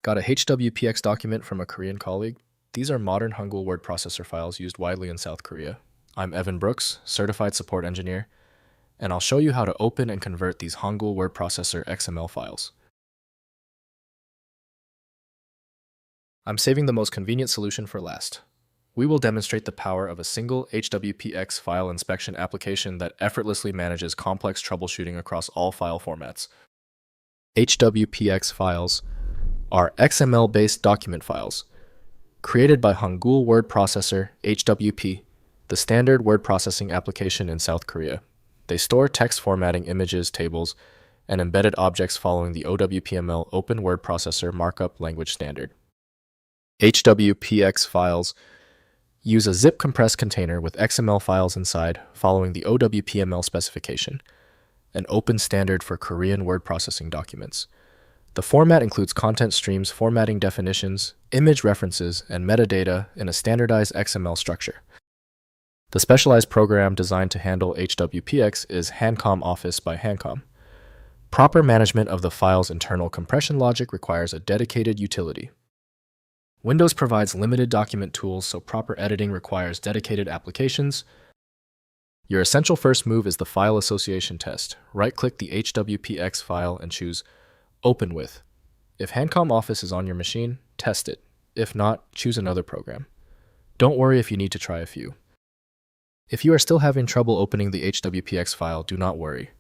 Got a HWPX document from a Korean colleague? These are modern Hangul Word Processor files used widely in South Korea. I'm Evan Brooks, Certified Support Engineer, and I'll show you how to open and convert these Hangul Word Processor XML files. I'm saving the most convenient solution for last. We will demonstrate the power of a single HWPX file inspection application that effortlessly manages complex troubleshooting across all file formats. HWPX files are XML-based document files created by Hangul Word Processor HWP, the standard word processing application in South Korea. They store text formatting, images, tables, and embedded objects following the OWPML Open Word Processor Markup language standard. HWPX files use a zip compressed container with XML files inside following the OWPML specification, an open standard for Korean word processing documents. The format includes content streams, formatting definitions, image references, and metadata in a standardized XML structure. The specialized program designed to handle HWPX is Hancom Office by Hancom. Proper management of the file's internal compression logic requires a dedicated utility. Windows provides limited document tools, so proper editing requires dedicated applications. Your essential first move is the file association test. Right-click the HWPX file and choose Open With. If Hancom Office is on your machine, test it. If not, choose another program. Don't worry if you need to try a few. If you are still having trouble opening the HWPX file, do not worry.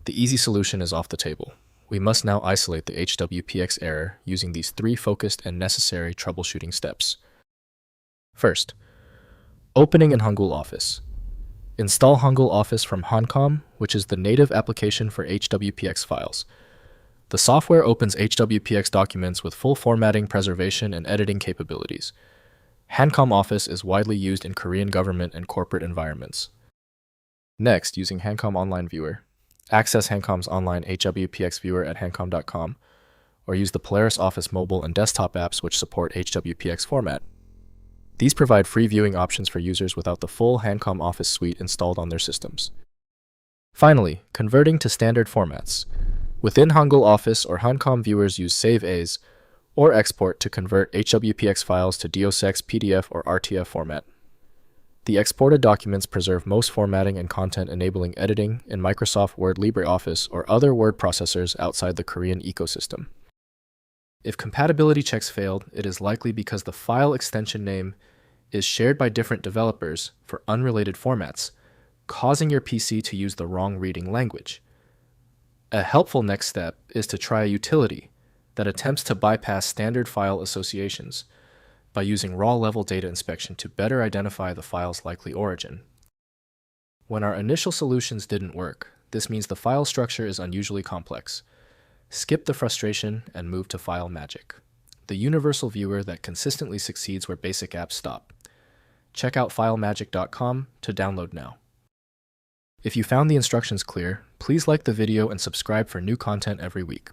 The easy solution is off the table. We must now isolate the HWPX error using these three focused and necessary troubleshooting steps. First, opening in Hangul Office. Install Hangul Office from Hancom, which is the native application for HWPX files. The software opens HWPX documents with full formatting, preservation, and editing capabilities. Hancom Office is widely used in Korean government and corporate environments. Next, using Hancom Online Viewer, access Hancom's online HWPX viewer at hancom.com, or use the Polaris Office mobile and desktop apps which support HWPX format. These provide free viewing options for users without the full Hancom Office suite installed on their systems. Finally, converting to standard formats. Within Hangul Office or Hancom viewers use Save As or Export to convert HWPX files to DOSX, PDF, or RTF format. The exported documents preserve most formatting and content, enabling editing in Microsoft Word, LibreOffice, or other word processors outside the Korean ecosystem. If compatibility checks failed, it is likely because the file extension name is shared by different developers for unrelated formats, causing your PC to use the wrong reading language. A helpful next step is to try a utility that attempts to bypass standard file associations by using raw-level data inspection to better identify the file's likely origin. When our initial solutions didn't work, this means the file structure is unusually complex. Skip the frustration and move to File Magic, the universal viewer that consistently succeeds where basic apps stop. Check out filemagic.com to download now. If you found the instructions clear, please like the video and subscribe for new content every week.